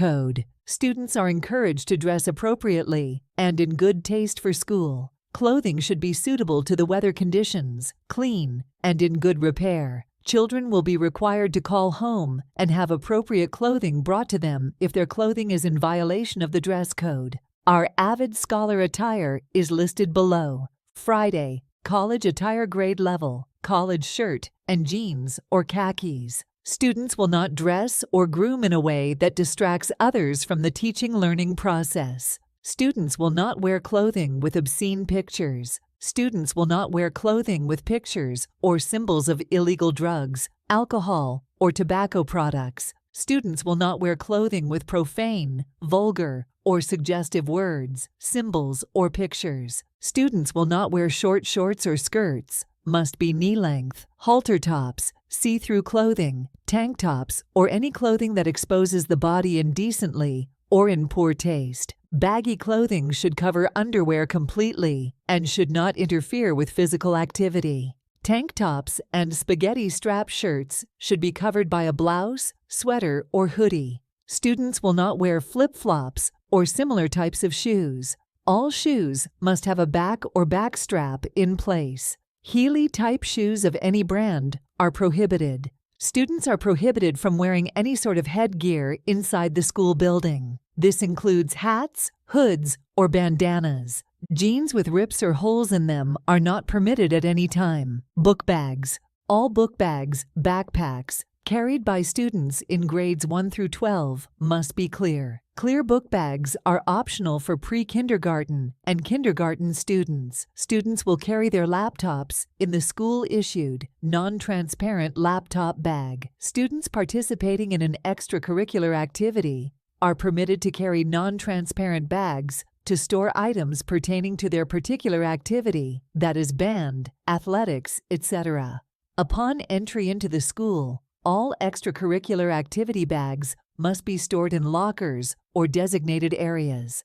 code. Students are encouraged to dress appropriately and in good taste for school. Clothing should be suitable to the weather conditions, clean, and in good repair. Children will be required to call home and have appropriate clothing brought to them if their clothing is in violation of the dress code. Our Avid Scholar attire is listed below. Friday, college attire grade level, college shirt and jeans or khakis. Students will not dress or groom in a way that distracts others from the teaching-learning process. Students will not wear clothing with obscene pictures. Students will not wear clothing with pictures or symbols of illegal drugs, alcohol, or tobacco products. Students will not wear clothing with profane, vulgar, or suggestive words, symbols, or pictures. Students will not wear short shorts or skirts, must be knee-length, halter tops, see-through clothing, tank tops, or any clothing that exposes the body indecently or in poor taste. Baggy clothing should cover underwear completely and should not interfere with physical activity. Tank tops and spaghetti strap shirts should be covered by a blouse, sweater, or hoodie. Students will not wear flip-flops or similar types of shoes. All shoes must have a back or back strap in place. Heeley-type shoes of any brand are prohibited. Students are prohibited from wearing any sort of headgear inside the school building. This includes hats, hoods, or bandanas. Jeans with rips or holes in them are not permitted at any time. Book bags. All book bags, backpacks, carried by students in grades 1 through 12 must be clear. Clear book bags are optional for pre-kindergarten and kindergarten students. Students will carry their laptops in the school-issued, non-transparent laptop bag. Students participating in an extracurricular activity are permitted to carry non-transparent bags to store items pertaining to their particular activity, that is band, athletics, etc. Upon entry into the school, all extracurricular activity bags must be stored in lockers or designated areas.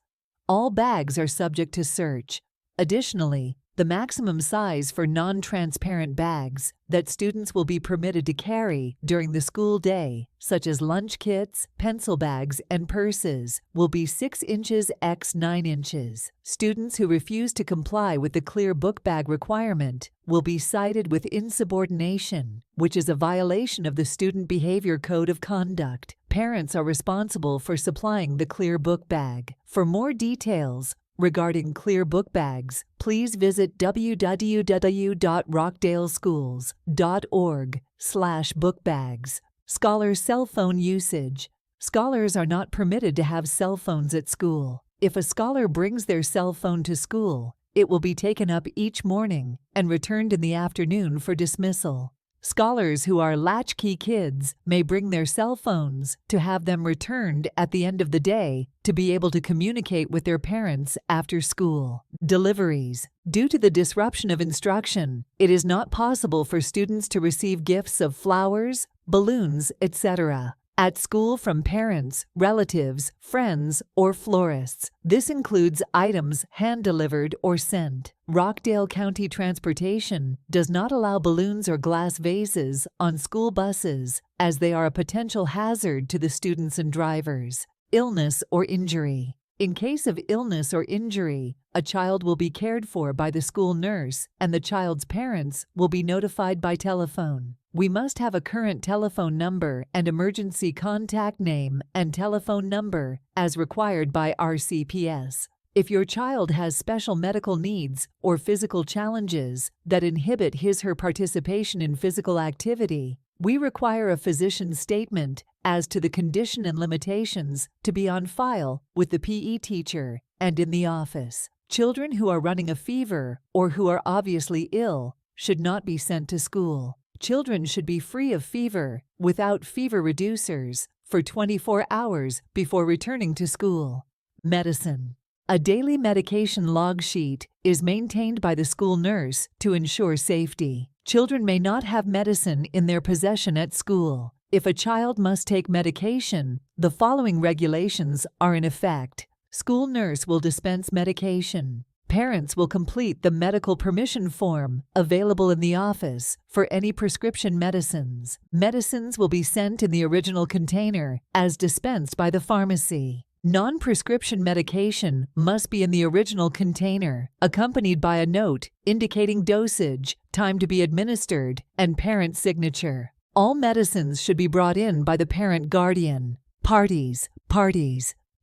All bags are subject to search. Additionally, the maximum size for non-transparent bags that students will be permitted to carry during the school day, such as lunch kits, pencil bags, and purses, will be 6 inches x 9 inches. Students who refuse to comply with the clear book bag requirement will be cited with insubordination, which is a violation of the Student Behavior Code of Conduct. Parents are responsible for supplying the clear book bag. For more details regarding clear book bags, please visit www.rockdaleschools.org/bookbags. Scholars' cell phone usage. Scholars are not permitted to have cell phones at school. If a scholar brings their cell phone to school, it will be taken up each morning and returned in the afternoon for dismissal. Scholars who are latchkey kids may bring their cell phones to have them returned at the end of the day to be able to communicate with their parents after school. Deliveries. Due to the disruption of instruction, it is not possible for students to receive gifts of flowers, balloons, etc. at school from parents, relatives, friends, or florists. This includes items hand-delivered or sent. Rockdale County Transportation does not allow balloons or glass vases on school buses as they are a potential hazard to the students and drivers. Illness or injury. In case of illness or injury, a child will be cared for by the school nurse and the child's parents will be notified by telephone. We must have a current telephone number and emergency contact name and telephone number as required by RCPS. If your child has special medical needs or physical challenges that inhibit his/her participation in physical activity, we require a physician's statement as to the condition and limitations to be on file with the PE teacher and in the office. Children who are running a fever or who are obviously ill should not be sent to school. Children should be free of fever, without fever reducers, for 24 hours before returning to school. Medicine. A daily medication log sheet is maintained by the school nurse to ensure safety. Children may not have medicine in their possession at school. If a child must take medication, the following regulations are in effect. School nurse will dispense medication. Parents will complete the medical permission form available in the office for any prescription medicines. Medicines will be sent in the original container as dispensed by the pharmacy. Non-prescription medication must be in the original container, accompanied by a note indicating dosage, time to be administered, and parent signature. All medicines should be brought in by the parent guardian. Parties.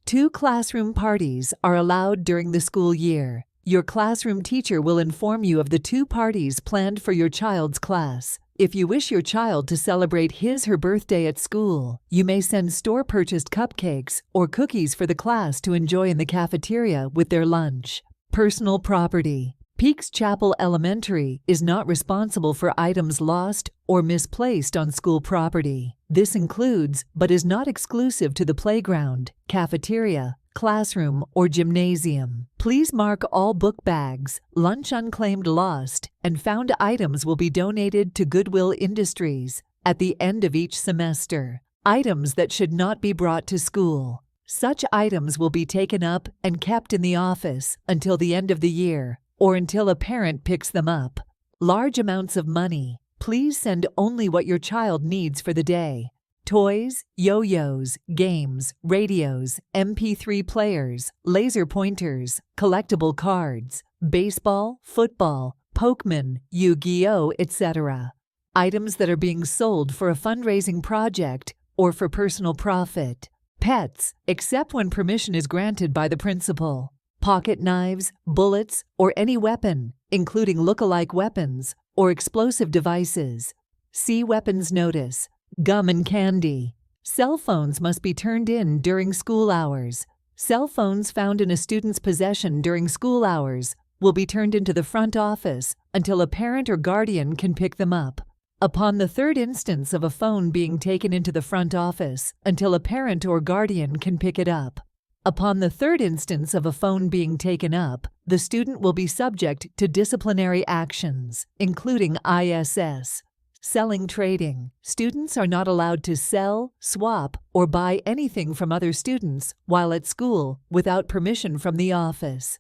2 classroom parties are allowed during the school year. Your classroom teacher will inform you of the 2 parties planned for your child's class. If you wish your child to celebrate his/her birthday at school, you may send store-purchased cupcakes or cookies for the class to enjoy in the cafeteria with their lunch. Personal property. Peaks Chapel Elementary is not responsible for items lost or misplaced on school property. This includes, but is not exclusive to, the playground, cafeteria, classroom, or gymnasium. Please mark all book bags, lunch unclaimed lost, and found items will be donated to Goodwill Industries at the end of each semester. Items that should not be brought to school. Such items will be taken up and kept in the office until the end of the year or until a parent picks them up. Large amounts of money. Please send only what your child needs for the day. Toys, yo-yos, games, radios, MP3 players, laser pointers, collectible cards, baseball, football, Pokemon, Yu-Gi-Oh, etc. Items that are being sold for a fundraising project or for personal profit. Pets, except when permission is granted by the principal. Pocket knives, bullets, or any weapon, including look-alike weapons or explosive devices. See Weapons Notice. Gum and candy. Cell phones must be turned in during school hours. Cell phones found in a student's possession during school hours will be turned into the front office until a parent or guardian can pick them up. Upon the 3rd instance of a phone being taken into the front office until a parent or guardian can pick it up. Upon the 3rd instance of a phone being taken up, the student will be subject to disciplinary actions, including ISS. Selling trading. Students are not allowed to sell, swap, or buy anything from other students while at school without permission from the office.